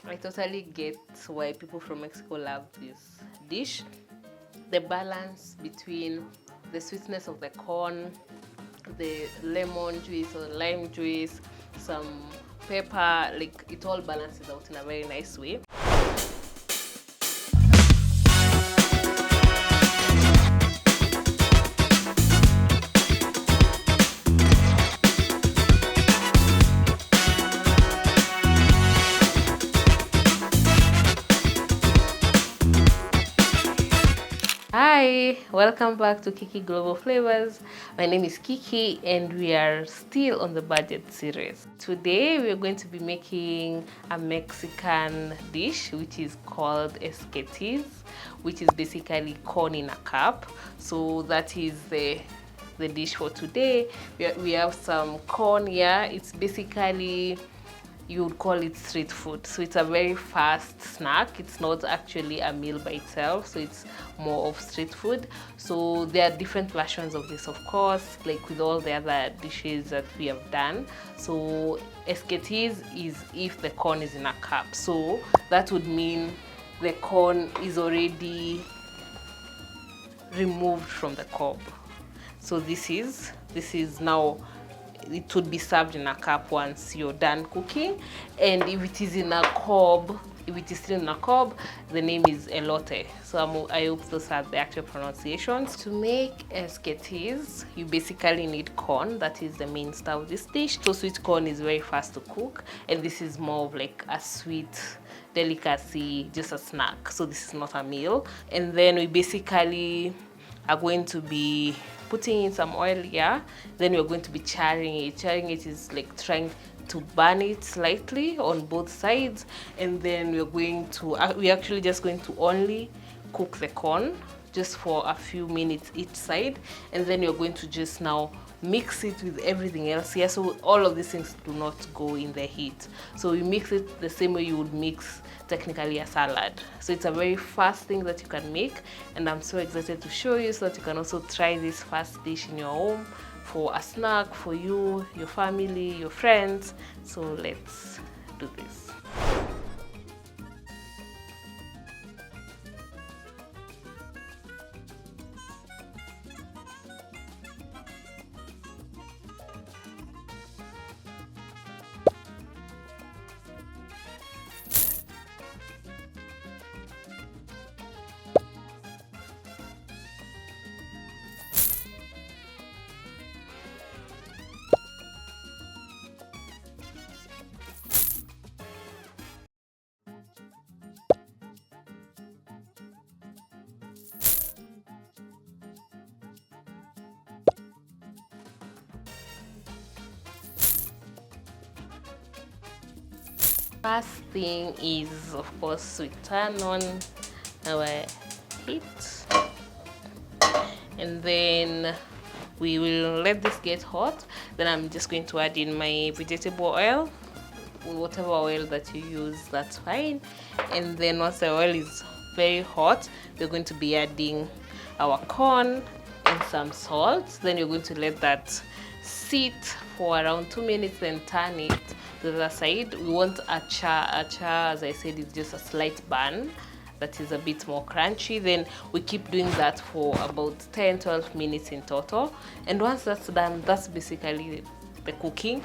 I totally get why people from Mexico love this dish. The balance between the sweetness of the corn, the lemon juice or lime juice, some pepper, like it all balances out in a very nice way. Hi, welcome back to Kiki Global Flavors. My name is Kiki and we are still on the budget series. Today we are going to be making a Mexican dish which is called Esquites, which is basically corn in a cup. So that is the dish for today. We have some corn here. It's basically, you would call it street food. So it's a very fast snack. It's not actually a meal by itself, so it's more of street food. So there are different versions of this, of course, like with all the other dishes that we have done. So esquites is if the corn is in a cup. So that would mean the corn is already removed from the cob. So this is now, it would be served in a cup once you're done cooking. And if it is in a cob, if it is still in a cob, the name is elote. So I hope those are the actual pronunciations. To make esquites, you basically need corn. That is the main star of this dish. So sweet corn is very fast to cook, and this is more of like a sweet delicacy, just a snack. So this is not a meal. And then we basically are going to be putting in some oil here. Then we're going to be charring it. Charring it is like trying to burn it slightly on both sides. And then we're actually just going to only cook the corn just for a few minutes each side. And then you're going to just now mix it with everything else here. So all of these things do not go in the heat. So we mix it the same way you would mix technically a salad. So it's a very fast thing that you can make, and I'm so excited to show you so that you can also try this fast dish in your home for a snack for you, your family, your friends. So let's do this. First thing is, of course, we turn on our heat, and then we will let this get hot. Then I'm just going to add in my vegetable oil, whatever oil that you use, that's fine. And then once the oil is very hot, we're going to be adding our corn and some salt. Then you're going to let that sit for around 2 minutes and turn it to the other side. We want a char. A char, as I said, is just a slight burn that is a bit more crunchy. Then we keep doing that for about 10-12 minutes in total. And once that's done, that's basically the cooking.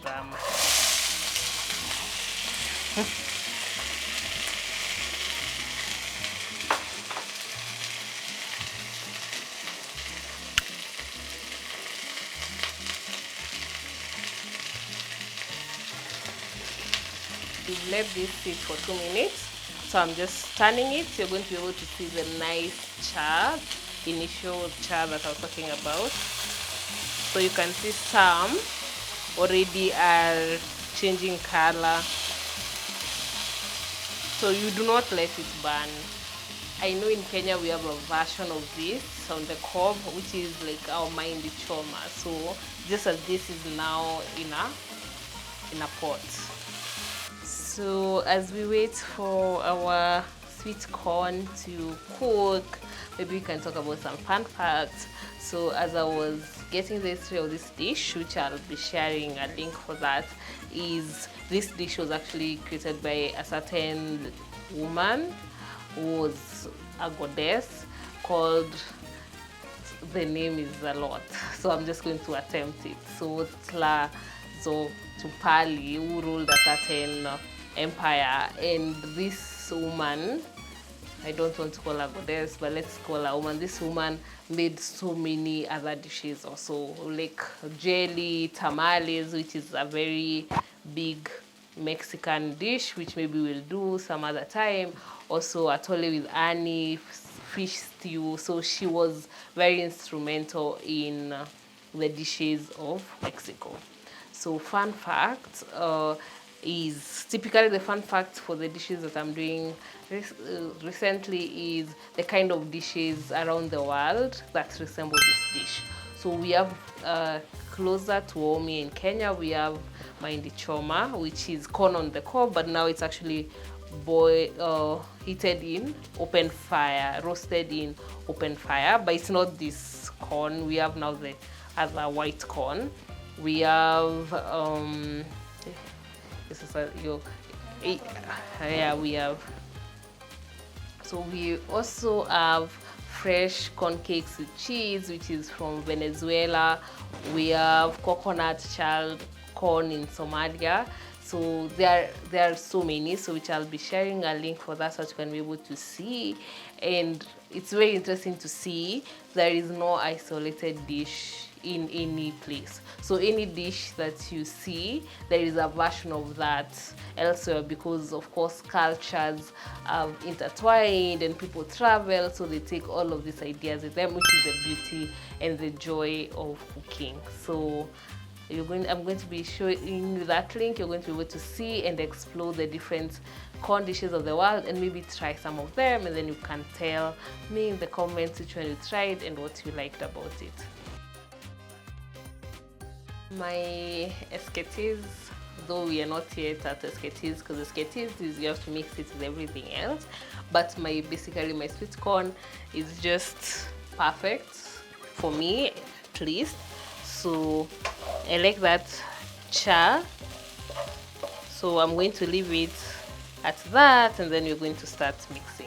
Drama. We've let this sit for 2 minutes. So I'm just turning it. You're going to be able to see the nice char, initial char that I was talking about. So you can see some already are changing color. So you do not let it burn. I know in Kenya we have a version of this on the cob, which is like our mindy choma. So just as this is now in a pot. So as we wait for our sweet corn to cook, maybe we can talk about some fun facts. So as I was getting the history of this dish, which I'll be sharing a link for that, is this dish was actually created by a certain woman who was a goddess called, the name is a lot, so I'm just going to attempt it. So Tupali, who ruled a certain empire, and this woman, I don't want to call her goddess, but let's call her woman. This woman made so many other dishes also, like jelly, tamales, which is a very big Mexican dish, which maybe we'll do some other time. Also, atole with Annie, fish stew. So she was very instrumental in the dishes of Mexico. So fun fact is, typically the fun fact for the dishes that I'm doing recently is the kind of dishes around the world that resemble this dish. So we have closer to home in Kenya, we have mahindi choma, which is corn on the cob, but now it's actually heated in open fire, roasted in open fire, but it's not this corn. We have now the other white corn. We have this is we have. So we also have fresh corn cakes with cheese, which is from Venezuela. We have coconut shelled corn in Somalia. So there are so many, so which I'll be sharing a link for that so that you can be able to see. And it's very interesting to see there is no isolated dish in any place. So any dish that you see, there is a version of that elsewhere, because of course cultures have intertwined and people travel, so they take all of these ideas with them, which is the beauty and the joy of cooking. So I'm going to be showing you that link. You're going to be able to see and explore the different corn dishes of the world and maybe try some of them, and then you can tell me in the comments which one you tried and what you liked about it. My Esquites, though we are not yet at Esquites, because Esquites is you have to mix it with everything else, but basically my sweet corn is just perfect for me at least. So I like that char, so I'm going to leave it at that, and then we're going to start mixing.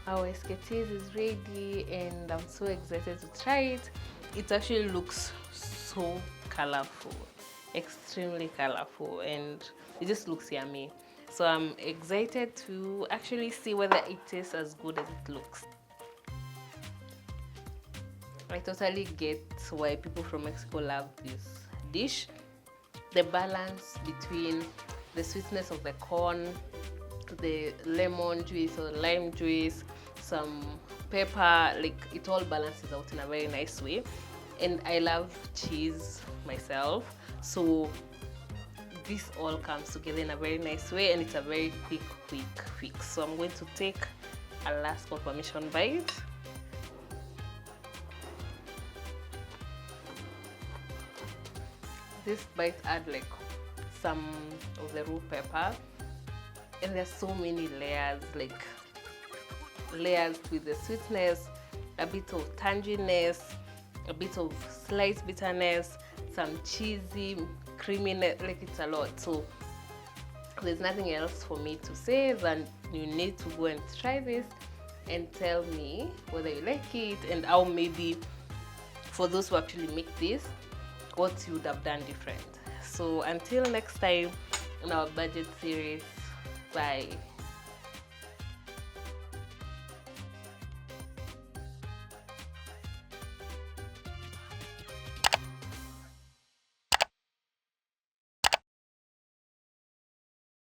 Our Esquites is ready and I'm so excited to try it. It actually looks so colorful, extremely colorful, and it just looks yummy. So I'm excited to actually see whether it tastes as good as it looks. I totally get why people from Mexico love this dish. The balance between the sweetness of the corn, the lemon juice or lime juice, some pepper, like it all balances out in a very nice way. And I love cheese myself, so this all comes together in a very nice way, and it's a very quick fix. So I'm going to take a last confirmation bite. This bite add like some of the raw pepper, and there's so many layers, like layers with the sweetness, a bit of tanginess, a bit of slight bitterness, some cheesy creaminess, like it's a lot. So there's nothing else for me to say than you need to go and try this and tell me whether you like it, and how maybe for those who actually make this, what you would have done different. So until next time in our budget series, bye.